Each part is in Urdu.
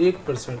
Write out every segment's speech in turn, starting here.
1%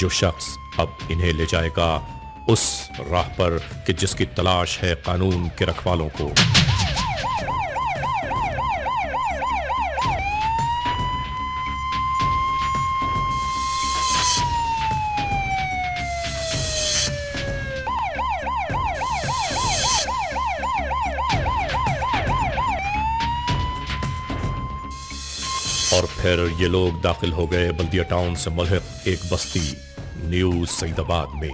جو شخص اب انہیں لے جائے گا اس راہ پر کہ جس کی تلاش ہے قانون کے رکھوالوں کو. اور پھر یہ لوگ داخل ہو گئے بلدیہ ٹاؤن سے ملحق ایک بستی نیو سعید آباد میں.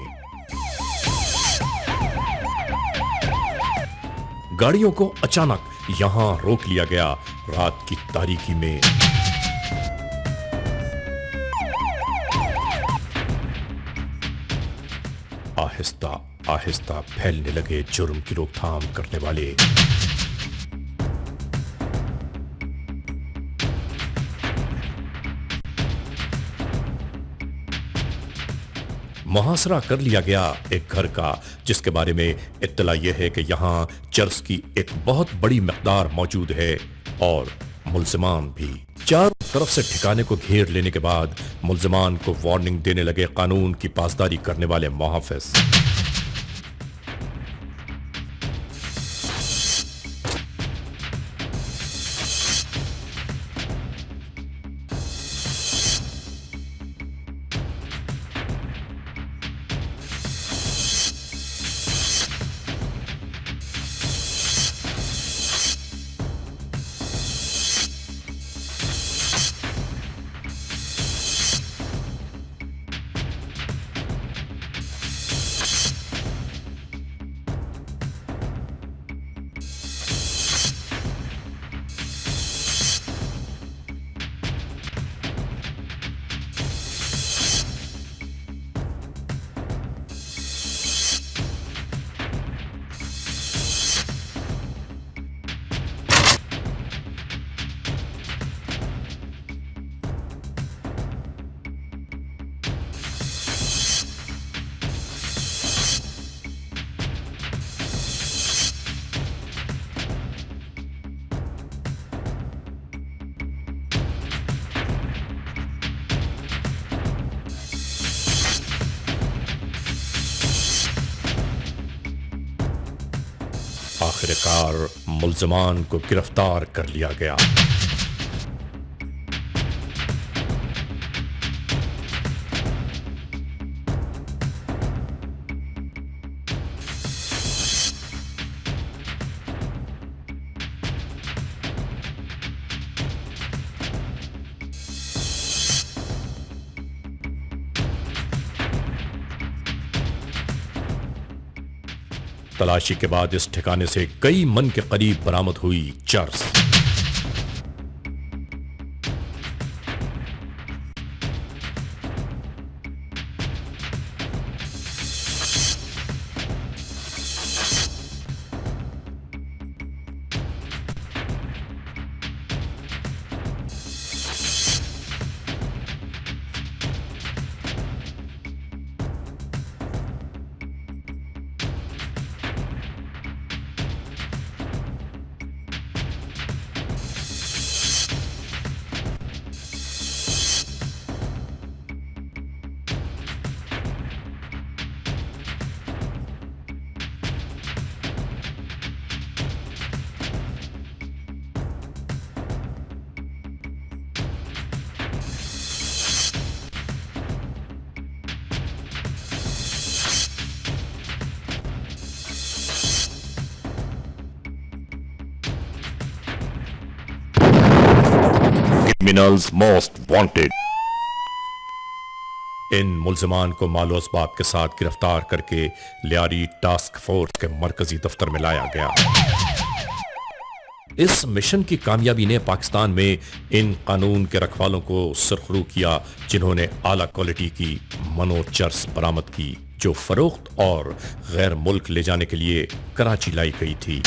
گاڑیوں کو اچانک یہاں روک لیا گیا رات کی تاریکی میں. آہستہ آہستہ پھیلنے لگے جرم کی روک تھام کرنے والے. محاصرہ کر لیا گیا ایک گھر کا جس کے بارے میں اطلاع یہ ہے کہ یہاں چرس کی ایک بہت بڑی مقدار موجود ہے اور ملزمان بھی. چاروں طرف سے ٹھکانے کو گھیر لینے کے بعد ملزمان کو وارننگ دینے لگے قانون کی پاسداری کرنے والے محافظ. آخرکار ملزمان کو گرفتار کر لیا گیا. تلاشی کے بعد اس ٹھکانے سے کئی من کے قریب برآمد ہوئی چرس. Criminals most wanted. ان ملزمان کو مال و اسباب کے ساتھ گرفتار کر کے لیاری ٹاسک فورس کے مرکزی دفتر میں لایا گیا. اس مشن کی کامیابی نے پاکستان میں ان قانون کے رکھوالوں کو سرخرو کیا جنہوں نے اعلیٰ کوالٹی کی منو چرس برآمد کی جو فروخت اور غیر ملک لے جانے کے لیے کراچی لائی گئی تھی.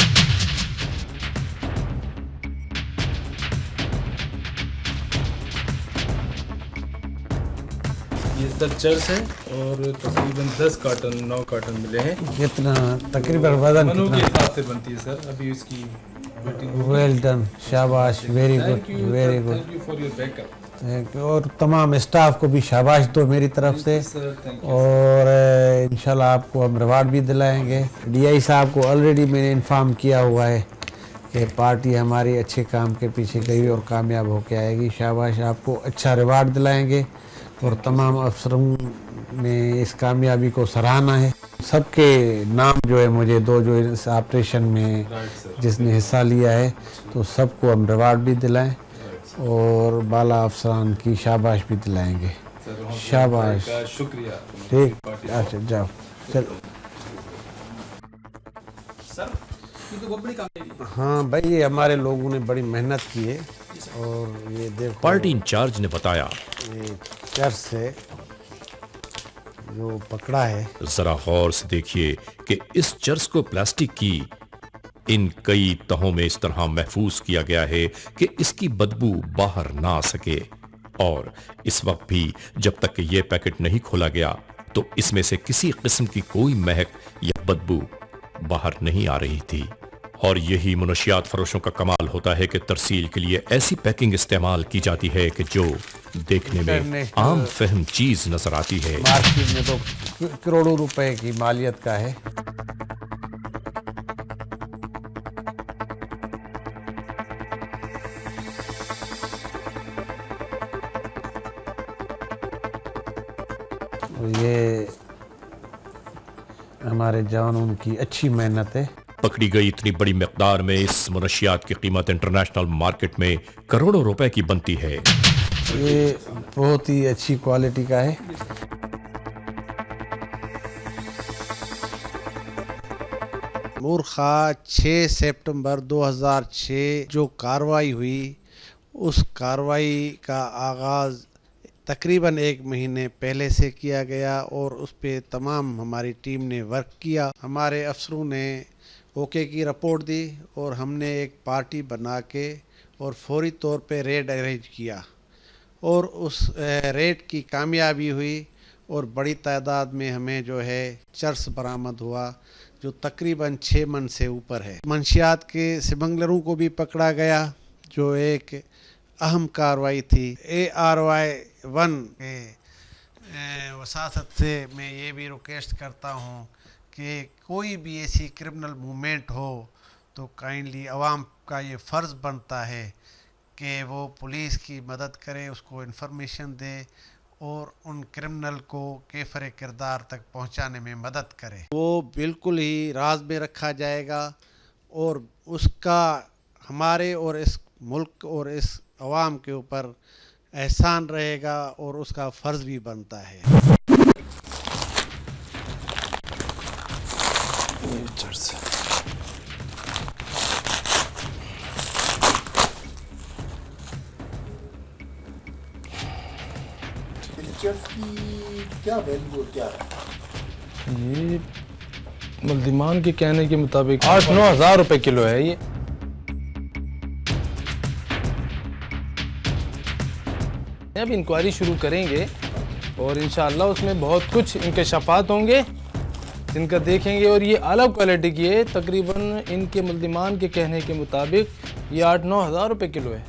یہ سر چرس ہے اور تقریباً 9 کارٹن ملے ہیں. کتنا تقریباً وزن منو کے کتنا؟ حساب سے بنتی ہے سر. ابھی اس کی ویل ڈن، شاباش، very good, very good. Thank you for your back up. اور تمام اسٹاف کو بھی شاباش دو میری طرف سے, اور انشاءاللہ آپ کو ہم ریوارڈ بھی دلائیں گے. ڈی آئی صاحب کو آلریڈی میں نے انفارم کیا ہوا ہے کہ پارٹی ہماری اچھے کام کے پیچھے گئی اور کامیاب ہو کے آئے گی. شاباش, آپ کو اچھا ریوارڈ دلائیں گے, اور تمام افسروں نے اس کامیابی کو سراہنا ہے. سب کے نام جو ہے مجھے دو, جو اس آپریشن میں جس نے حصہ لیا ہے, تو سب کو ہم ریوارڈ بھی دلائیں اور بالا افسران کی شاباش بھی دلائیں گے. شاباش, شکریہ. ٹھیک, اچھا جاؤ چلو. ہاں بھائی, یہ ہمارے لوگوں نے بڑی محنت کی ہے, اور یہ دیکھو پارٹی انچارج نے بتایا, یہ چرچ سے جو پکڑا ہے, ذرا غور سے دیکھیے کہ اس چرس کو پلاسٹک کی ان کئی تہوں میں اس طرح محفوظ کیا گیا ہے کہ اس کی بدبو باہر نہ آ سکے. اور اس وقت بھی جب تک کہ یہ پیکٹ نہیں کھولا گیا تو اس میں سے کسی قسم کی کوئی مہک یا بدبو باہر نہیں آ رہی تھی. اور یہی منشیات فروشوں کا کمال ہوتا ہے کہ ترسیل کے لیے ایسی پیکنگ استعمال کی جاتی ہے کہ جو دیکھنے میں عام فہم چیز نظر آتی ہے. مارکیٹ میں تو کروڑوں روپے کی مالیت کا ہے. یہ ہمارے جوانوں کی اچھی محنت ہے. پکڑی گئی اتنی بڑی مقدار میں اس منشیات کی قیمت انٹرنیشنل مارکیٹ میں کروڑوں روپے کی بنتی ہے. یہ بہت ہی اچھی کوالٹی کا ہے. مورخہ 6 سپٹمبر 2006 جو کارروائی ہوئی, اس کارروائی کا آغاز تقریباً 1 مہینے پہلے سے کیا گیا, اور اس پہ تمام ہماری ٹیم نے ورک کیا. ہمارے افسروں نے اوکے کی رپورٹ دی, اور ہم نے ایک پارٹی بنا کے اور فوری طور پہ ریڈ ارینج کیا, اور اس ریڈ کی کامیابی ہوئی, اور بڑی تعداد میں ہمیں جو ہے چرس برآمد ہوا جو تقریباً 6 من سے اوپر ہے. منشیات کے سمگلروں کو بھی پکڑا گیا, جو ایک اہم کارروائی تھی. ARY1 کے وساطت سے میں یہ بھی ریکویسٹ کرتا ہوں کہ کوئی بھی ایسی کرمنل موومنٹ ہو تو کائنڈلی عوام کا یہ فرض بنتا ہے کہ وہ پولیس کی مدد کرے, اس کو انفارمیشن دے, اور ان کرمنل کو کیفر کردار تک پہنچانے میں مدد کرے. وہ بالکل ہی راز میں رکھا جائے گا, اور اس کا ہمارے اور اس ملک اور اس عوام کے اوپر احسان رہے گا, اور اس کا فرض بھی بنتا ہے. یہ ملزمان کے کہنے کے مطابق 8-9 ہزار روپے کلو ہے. یہ اب انکوائری شروع کریں گے, اور انشاءاللہ اس میں بہت کچھ انکشافات ہوں گے جن کا دیکھیں گے. اور یہ اعلیٰ کوالٹی کی ہے, تقریباً ان کے ملزمان کے کہنے کے مطابق یہ 8-9 ہزار روپے کلو ہے.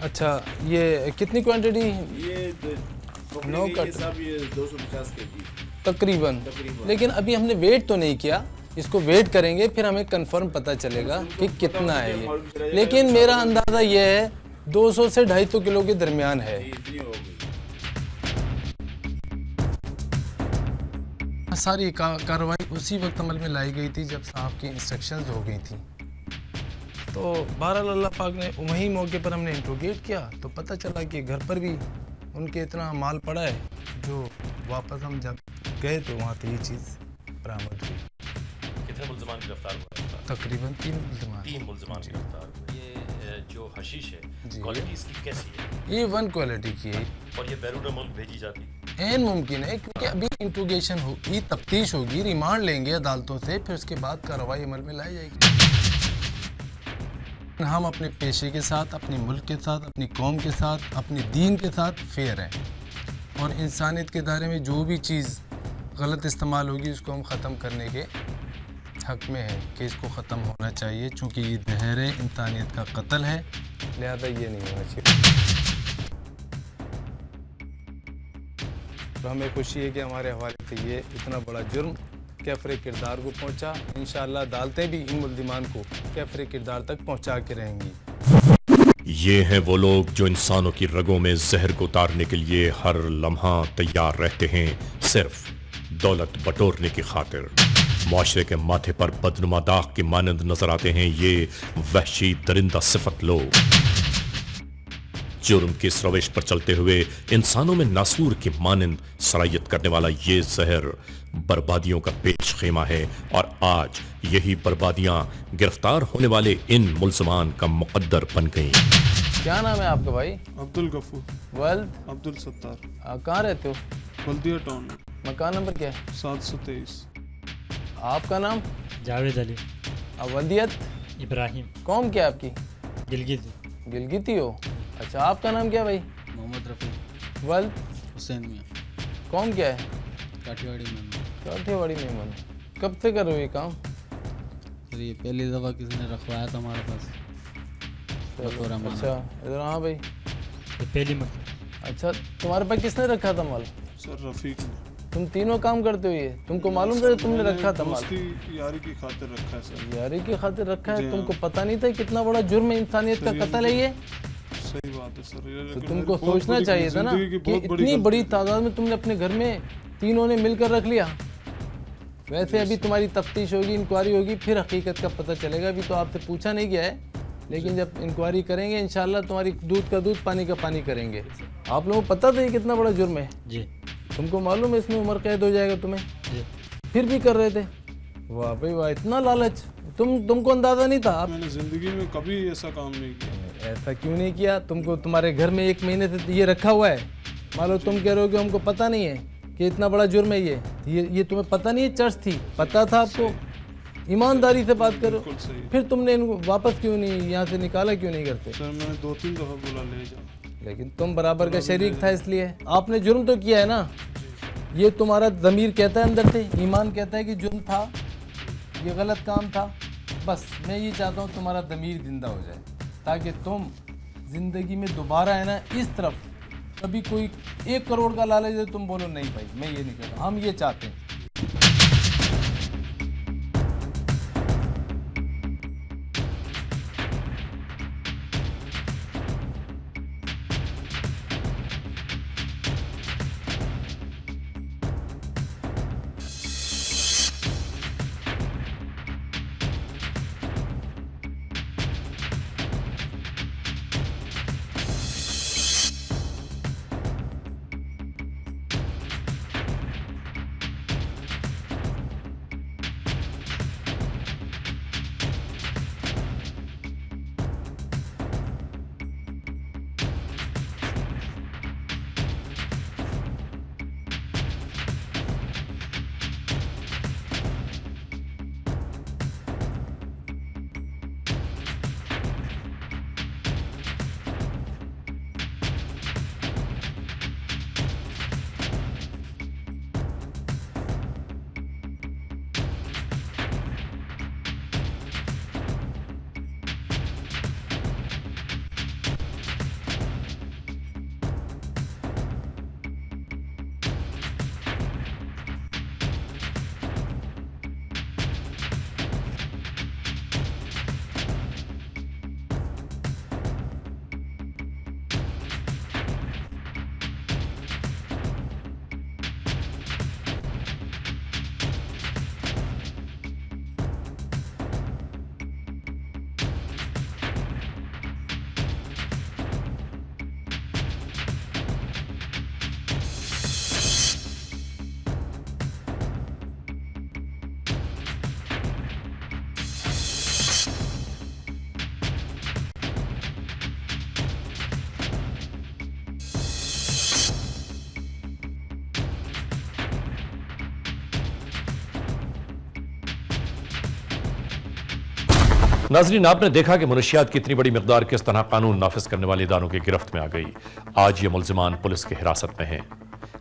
اچھا, یہ کتنی کوانٹٹی؟ یہ 250 کے جی تقریباً. لیکن ابھی ہم نے ویٹ تو نہیں کیا, اس کو ویٹ کریں گے, پھر ہمیں کنفرم پتہ چلے گا کہ کتنا ہے یہ. لیکن میرا اندازہ یہ ہے 200 سے 250 کلو کے درمیان ہے. ساری کارروائی اسی وقت عمل میں لائی گئی تھی جب صاحب کی انسٹرکشنز ہو گئی تھیں. تو بہرحال اللہ پاک نے وہی موقع پر ہم نے انٹروگیٹ کیا تو پتہ چلا کہ گھر پر بھی ان کے اتنا مال پڑا ہے, جو واپس ہم جب گئے تو وہاں تو یہ چیز برآمد ہوئی. کتنے ملزمان گرفتار ہوئے؟ تقریباً 3 ملزمان. 3 ملزمان گرفتار ہوئے. یہ جو حشیش ہے کوالٹی اس کی کیسی ہے؟ یہ 1 کوالٹی کی ہے. اور یہ بیرون ملک بھیجی جاتی ہے؟ این ممکن ہے, کیونکہ ابھی انٹروگیشن ہوگی, تفتیش ہوگی, ریمانڈ لیں گے عدالتوں سے, پھر اس کے بعد کارروائی عمل میں لائی جائے گی. ہم اپنے پیشے کے ساتھ, اپنے ملک کے ساتھ, اپنی قوم کے ساتھ, اپنے دین کے ساتھ فیئر ہیں. اور انسانیت کے دائرے میں جو بھی چیز غلط استعمال ہوگی اس کو ہم ختم کرنے کے حق میں ہے کہ اس کو ختم ہونا چاہیے، چونکہ یہ زہر ہے، انسانیت کا قتل ہے، لہذا یہ نہیں ہونا چاہیے۔ تو ہمیں خوشی ہے کہ ہمارے حوالے سے یہ اتنا بڑا جرم کیفر کردار کو پہنچا۔ انشاءاللہ عدالتیں بھی ان ملزمان کو کیفر کردار تک پہنچا کے رہیں گی۔ یہ ہیں وہ لوگ جو انسانوں کی رگوں میں زہر کو اتارنے کے لیے ہر لمحہ تیار رہتے ہیں، صرف دولت بٹورنے کی خاطر۔ معاشرے کے ماتھے پر بدنما داغ کے مانند نظر آتے ہیں یہ وحشی درندہ صفت لوگ۔ جرم کی اس روش پر چلتے ہوئے انسانوں میں ناسور کے مانند سرایت کرنے والا یہ زہر بربادیوں کا پیش خیمہ ہے، اور آج یہی بربادیاں گرفتار ہونے والے ان ملزمان کا مقدر بن گئیں۔ کیا نام ہے آپ کا بھائی؟ عبدالغفور ولد؟ عبدالستار، کہاں رہتے ہو؟ بلدیہ ٹاؤن، مکان نمبر کیا ہے؟ 723۔ آپ کا نام؟ جاوید علی، ولدیت؟ ابراہیم، قوم کیا آپ کی؟ گلگت، گلگتی ہو؟ اچھا، آپ کا نام کیا بھائی؟ محمد رفیع، ولد؟ حسین میاں، قوم کیا ہے؟ کاٹھیاواڑی میں۔ کاٹھے واڑی مہمان۔ کب سے کر رہے ہو یہ کام؟ سر یہ پہلی دفعہ کسی نے رکھوایا تھا ہمارے پاس۔ بطور امانت۔ اچھا ادھر، ہاں بھائی۔ یہ پہلی مرتبہ۔ اچھا، تمہارے پاس کس نے رکھا تھا مال؟ سر رفیق نے، تم تینوں کام کرتے ہو یہ؟ تم کو معلوم تھا تم نے رکھا تھا مال؟ دوستی یاری کی خاطر رکھا ہے سر۔ یاری کی خاطر رکھا ہے؟ جی تم ہاں۔ کو پتہ نہیں تھا کتنا بڑا جرم ہے، انسانیت کا قتل ہے یہ؟ صحیح بات ہے سر، تو لیکن تم میری کو بہت سوچنا بڑی چاہیے تھا نا زندگی کی کہ بہت اتنی غلطی بڑی ہے۔ تعداد میں تم نے اپنے گھر میں تینوں نے مل کر رکھ لیا۔ ویسے ابھی تمہاری تفتیش ہوگی، انکوائری ہوگی، پھر حقیقت کا پتہ چلے گا۔ ابھی تو آپ سے پوچھا نہیں گیا ہے، لیکن جب انکوائری کریں گے انشاءاللہ تمہاری دودھ کا دودھ پانی کا پانی کریں گے۔ آپ لوگوں کو پتہ تھا یہ کتنا بڑا جرم ہے؟ جی تم کو معلوم ہے اس میں عمر قید ہو جائے گا تمہیں؟ جی۔ پھر بھی کر رہے تھے؟ واہ بھائی واہ، اتنا لالچ! تم کو اندازہ نہیں تھا؟ آپ میں نے زندگی میں کبھی ایسا کام نہیں کیا۔ ایسا کیوں نہیں کیا؟ تم کو تمہارے گھر میں 1 مہینے سے یہ رکھا ہوا ہے، معلوم تم کہہ رہے ہو کہ ہم کو پتہ نہیں ہے کہ اتنا بڑا جرم ہے یہ تمہیں پتہ نہیں ہے؟ چرچ تھی، پتہ تھا آپ کو؟ ایمانداری سے بات کرو۔ بالکل صحیح۔ پھر تم نے ان کو واپس کیوں نہیں یہاں سے نکالا کیوں نہیں کرتے؟ سر میں نے 2-3 دفعہ بولا لے جا، لیکن تم برابر کا شریک تھا، اس لیے آپ نے جرم تو کیا ہے نا۔ یہ تمہارا ضمیر کہتا ہے اندر سے، ایمان کہتا ہے کہ جرم تھا، یہ غلط کام تھا۔ بس میں یہ چاہتا ہوں تمہارا ضمیر زندہ ہو جائے، تاکہ تم زندگی میں دوبارہ ہے نا اس طرف کبھی کوئی 1 کروڑ کا لالچ دے تم بولو نہیں بھائی میں یہ نہیں کرتا۔ ہم یہ چاہتے ہیں۔ ناظرین، آپ نے دیکھا کہ منشیات کی اتنی بڑی مقدار کس طرح قانون نافذ کرنے والے اداروں کی گرفت میں آ گئی۔ آج یہ ملزمان پولیس کی حراست میں ہیں۔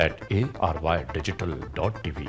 @arYdigital.tv।